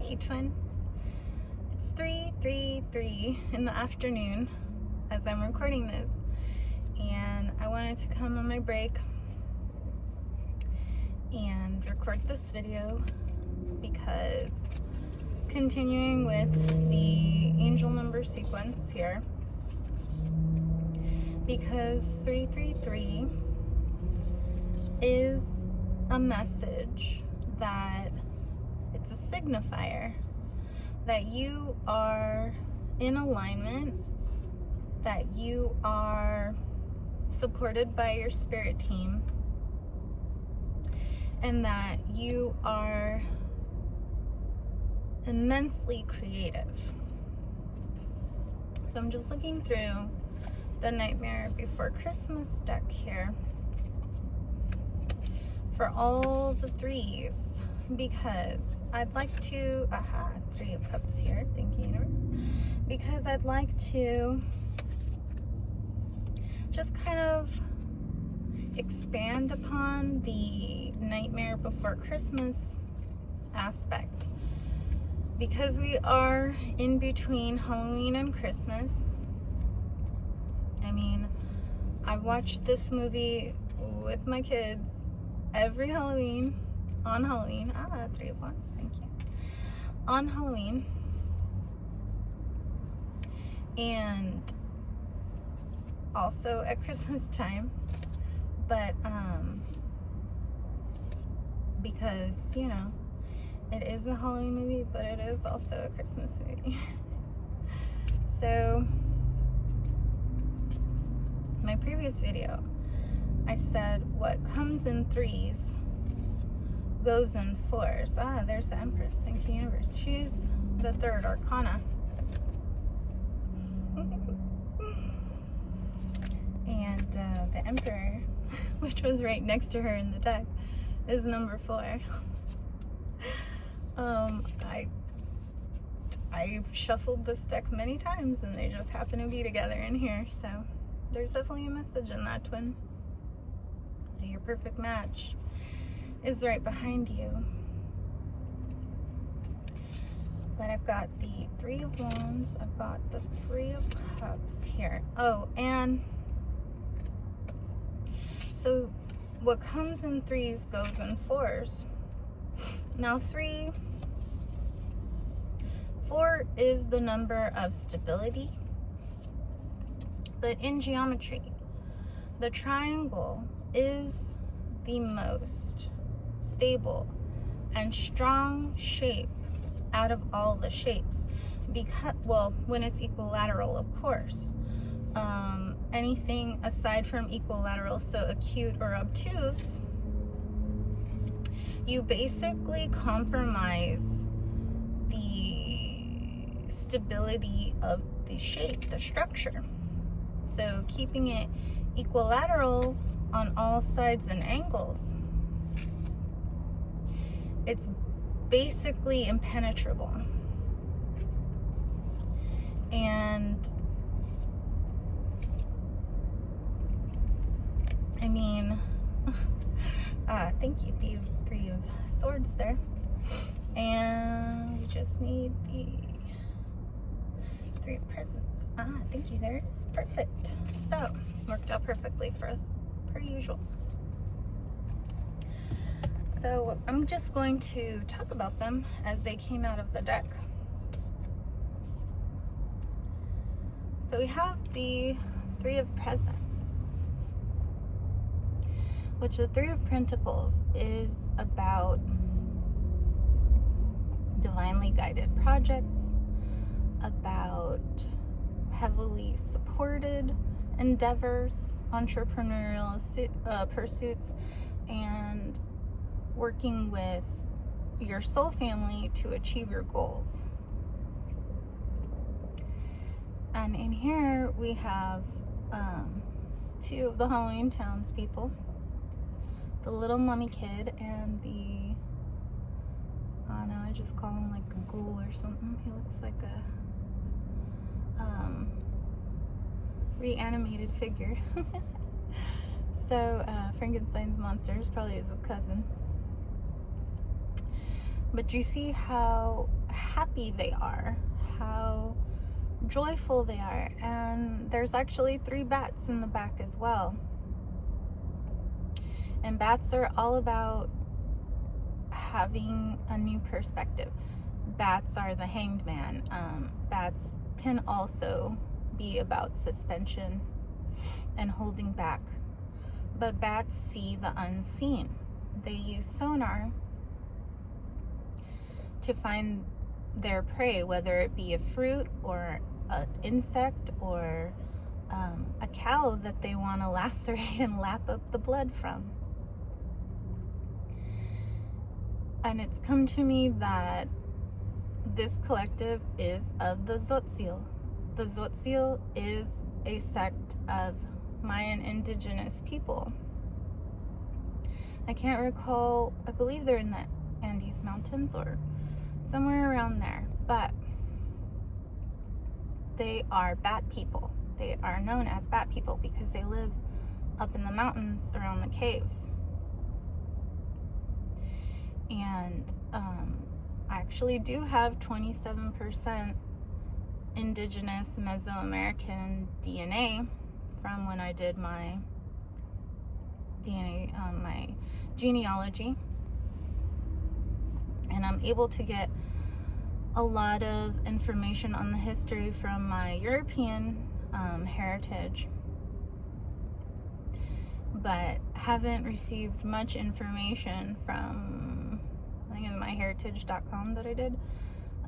Hey twin, it's 3:33 in the afternoon as I'm recording this, and I wanted to come on my break and record this video because continuing with the angel number sequence here, because 333 is a message that it's a signifier that you are in alignment, that you are supported by your spirit team, and that you are immensely creative. So I'm just looking through the Nightmare Before Christmas deck here for all the threes, because I'd like to, Three of Cups here, thank you universe, because I'd like to just kind of expand upon the Nightmare Before Christmas aspect, because we are in between Halloween and Christmas. I mean, I've watched this movie with my kids every Halloween, on Halloween. Three of Wands, thank you. On Halloween. And also at Christmas time. But, because, you know, it is a Halloween movie, but it is also a Christmas movie. So, my previous video, I said what comes in threes goes in fours. There's the Empress. Thank you, universe. She's the third arcana. And the Emperor, which was right next to her in the deck, is number 4. I've shuffled this deck many times and they just happen to be together in here. So there's definitely a message in that, twin. Your perfect match is right behind you. But I've got the Three of Wands, I've got the Three of Cups here. Oh, and so what comes in threes goes in fours. Now 4 is the number of stability, but in geometry, the triangle is the most stable and strong shape out of all the shapes, because, well, when it's equilateral, of course. Anything aside from equilateral, so acute or obtuse, you basically compromise the stability of the shape, the structure. So keeping it equilateral on all sides and angles, it's basically impenetrable. And I mean, thank you, the Three of Swords there. And we just need the Three of Presents. Thank you, there it is. Perfect. So, worked out perfectly for us, per usual. So, I'm just going to talk about them as they came out of the deck. So, we have the Three of Presents, which the Three of Pentacles is about divinely guided projects, about heavily supported endeavors, entrepreneurial pursuits, and working with your soul family to achieve your goals. And in here we have 2 of the Halloween townspeople, the little mummy kid and the, oh no, I just call him like a ghoul or something. He looks like a reanimated figure. So Frankenstein's monster is probably his cousin. But you see how happy they are, how joyful they are. And there's actually 3 bats in the back as well. And bats are all about having a new perspective. Bats are the hanged man. Bats can also be about suspension and holding back. But bats see the unseen. They use sonar to find their prey, whether it be a fruit or an insect or a cow that they want to lacerate and lap up the blood from. And it's come to me that this collective is of the Tzotzil. The Tzotzil is a sect of Mayan indigenous people. I can't recall, I believe they're in the Andes Mountains or somewhere around there, but they are bat people. They are known as bat people because they live up in the mountains around the caves. And I actually do have 27% indigenous Mesoamerican DNA from when I did my DNA, my genealogy. And I'm able to get a lot of information on the history from my European heritage, but haven't received much information from, I think it's myheritage.com that I did,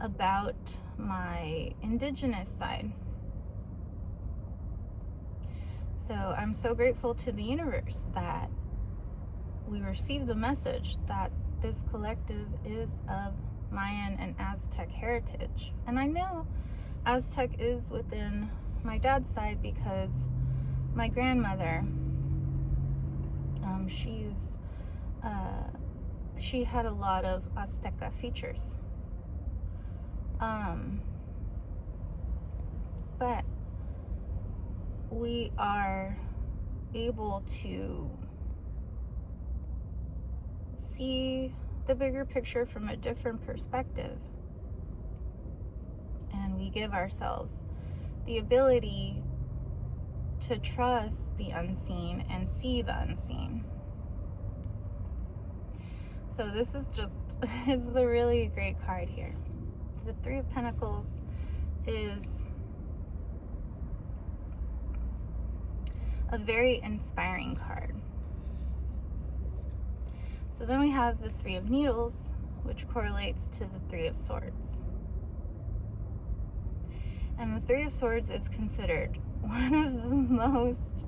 about my indigenous side. So I'm so grateful to the universe that we received the message that this collective is of Mayan and Aztec heritage. And I know Aztec is within my dad's side because my grandmother, she had a lot of Azteca features. But we are able to see the bigger picture from a different perspective. And we give ourselves the ability to trust the unseen and see the unseen. So this is just, it's a really great card here. The 3 of Pentacles is a very inspiring card. So then we have the 3 of Needles, which correlates to the 3 of Swords. And the 3 of Swords is considered one of the most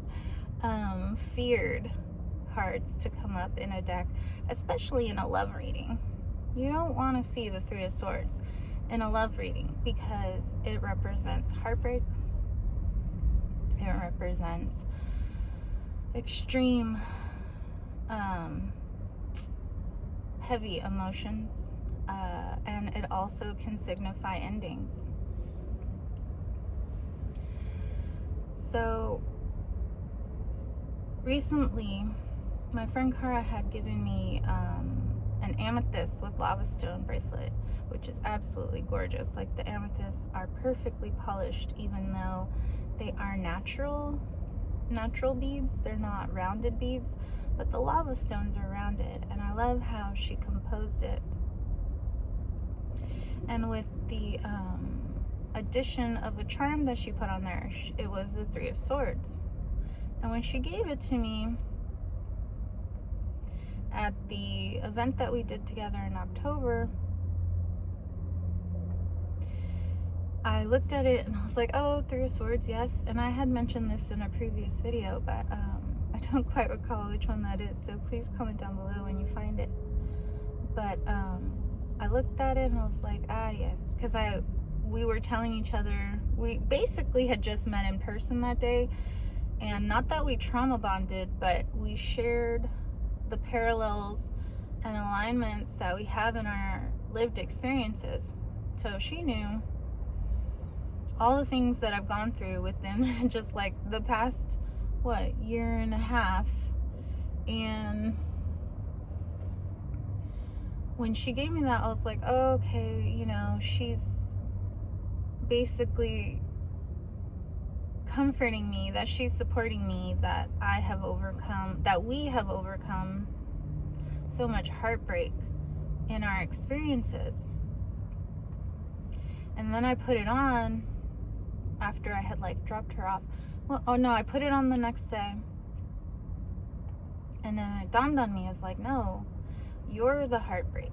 feared cards to come up in a deck, especially in a love reading. You don't want to see the 3 of Swords in a love reading because it represents heartbreak. It represents extreme heavy emotions, and it also can signify endings. So recently my friend Cara had given me an amethyst with lava stone bracelet, which is absolutely gorgeous. Like, the amethysts are perfectly polished, even though they are natural beads. They're not rounded beads, but the lava stones are rounded, and I love how she composed it. And with the addition of a charm that she put on there, it was the 3 of Swords. And when she gave it to me at the event that we did together in October, I looked at it and I was like, oh, 3 of Swords, yes. And I had mentioned this in a previous video, but I don't quite recall which one that is, so please comment down below when you find it. But I looked at it and I was like, ah, yes, because we were telling each other, we basically had just met in person that day, and not that we trauma bonded, but we shared the parallels and alignments that we have in our lived experiences. So she knew all the things that I've gone through within just like the past, year and a half. And when she gave me that, I was like, oh, okay, you know, she's basically comforting me, that she's supporting me, that we have overcome so much heartbreak in our experiences. And then I put it on after I had like dropped her off. Well, oh no, I put it on the next day. And then it dawned on me, it's like, no, you're the heartbreak.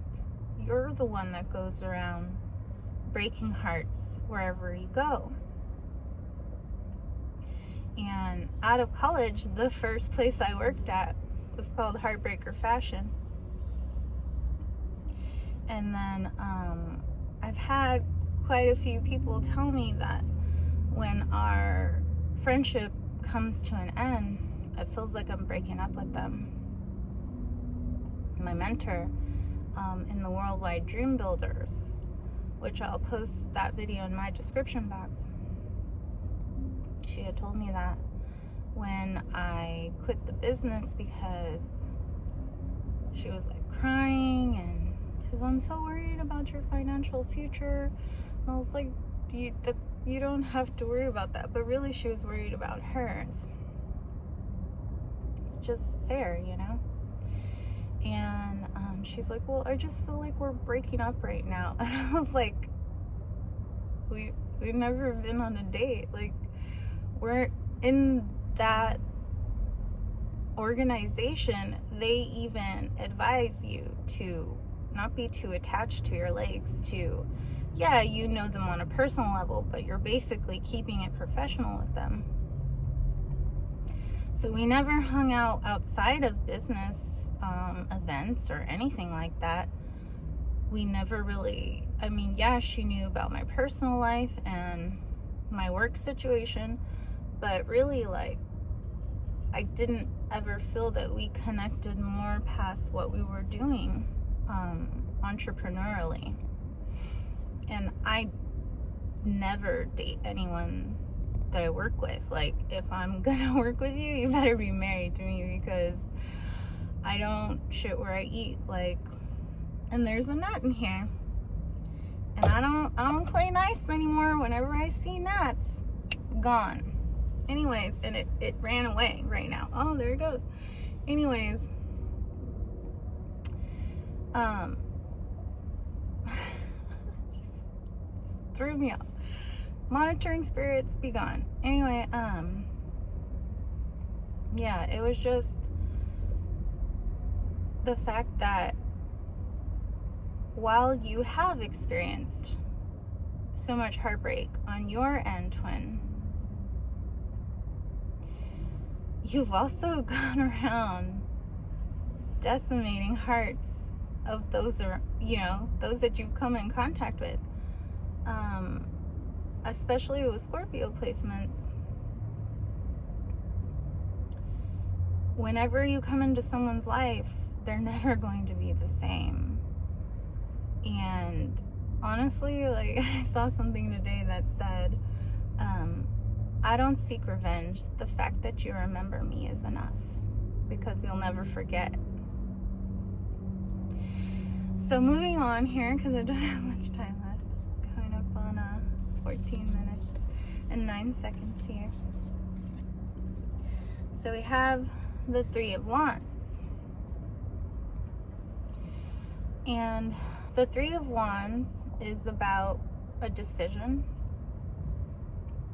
You're the one that goes around breaking hearts wherever you go. And out of college, the first place I worked at was called Heartbreaker Fashion. And then I've had quite a few people tell me that when our friendship comes to an end, it feels like I'm breaking up with them. My mentor in the Worldwide Dream Builders, which I'll post that video in my description box, she had told me that when I quit the business, because she was like crying and she was, I'm so worried about your financial future. And I was like, you don't have to worry about that. But really, she was worried about hers. Just fair, you know? And she's like, well, I just feel like we're breaking up right now. And I was like, we've never been on a date. Like, we're in that organization. They even advise you to not be too attached to your legs, to, yeah, you know them on a personal level, but you're basically keeping it professional with them. So we never hung out outside of business events or anything like that. We never really, I mean, yeah, she knew about my personal life and my work situation, but really, like, I didn't ever feel that we connected more past what we were doing entrepreneurially. And I never date anyone that I work with. Like, if I'm gonna work with you, you better be married to me, because I don't shit where I eat. Like, and there's a nut in here, and I don't play nice anymore. Whenever I see nuts, gone. Anyways, and it ran away right now. Oh, there it goes. Anyways, threw me off. Monitoring spirits, be gone. Anyway, yeah, it was just the fact that while you have experienced so much heartbreak on your end, twin, you've also gone around decimating hearts of those, those that you've come in contact with. Especially with Scorpio placements. Whenever you come into someone's life, they're never going to be the same. And honestly, like, I saw something today that said, I don't seek revenge. The fact that you remember me is enough, because you'll never forget. So moving on here, because I don't have much time left. Coming up on 14 minutes and 9 seconds here. So we have the Three of Wands. And the Three of Wands is about a decision.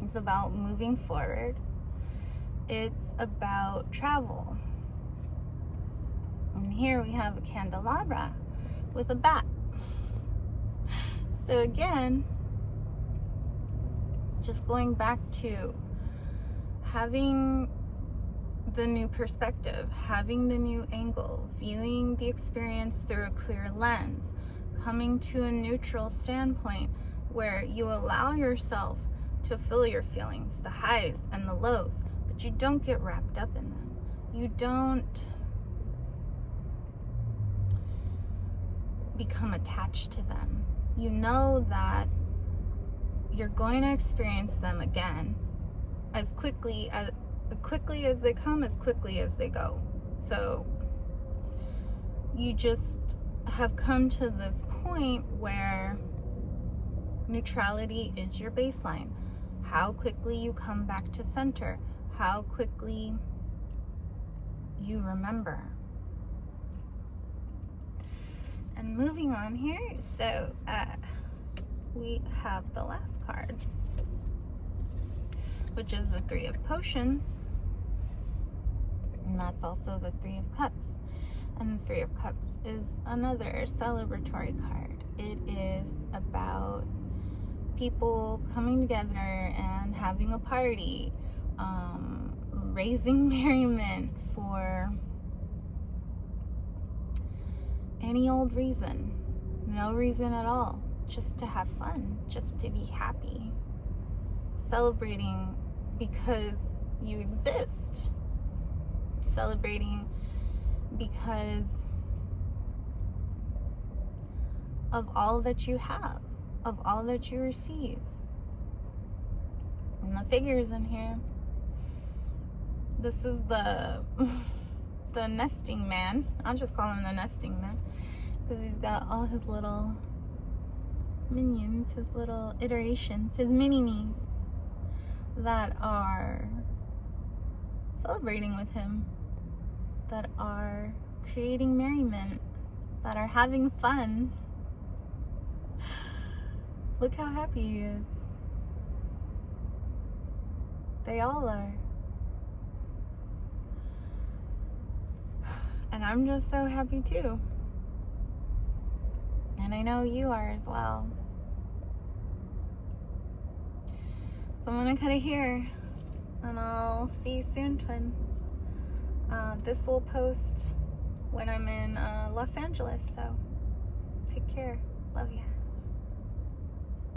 It's about moving forward. It's about travel. And here we have a candelabra with a bat. So again, just going back to having the new perspective, having the new angle, viewing the experience through a clear lens, coming to a neutral standpoint where you allow yourself to feel your feelings, the highs and the lows, but you don't get wrapped up in them. You don't become attached to them. You know that you're going to experience them again as quickly as they come, as quickly as they go. So you just have come to this point where neutrality is your baseline. How quickly you come back to center, how quickly you remember. And moving on here, so we have the last card, which is the Three of Potions, and that's also the Three of Cups. And the Three of Cups is another celebratory card. It is about people coming together and having a party, raising merriment for any old reason, no reason at all, just to have fun, just to be happy, celebrating because you exist, celebrating because of all that you have, of all that you receive. And the figures in here, this is the nesting man. I'll just call him the nesting man because he's got all his little minions, his little iterations, his mini-me's that are celebrating with him, that are creating merriment, that are having fun. Look how happy he is. They all are. And I'm just so happy too. And I know you are as well. So I'm gonna cut it here. And I'll see you soon, twin. This will post when I'm in Los Angeles. So take care. Love ya.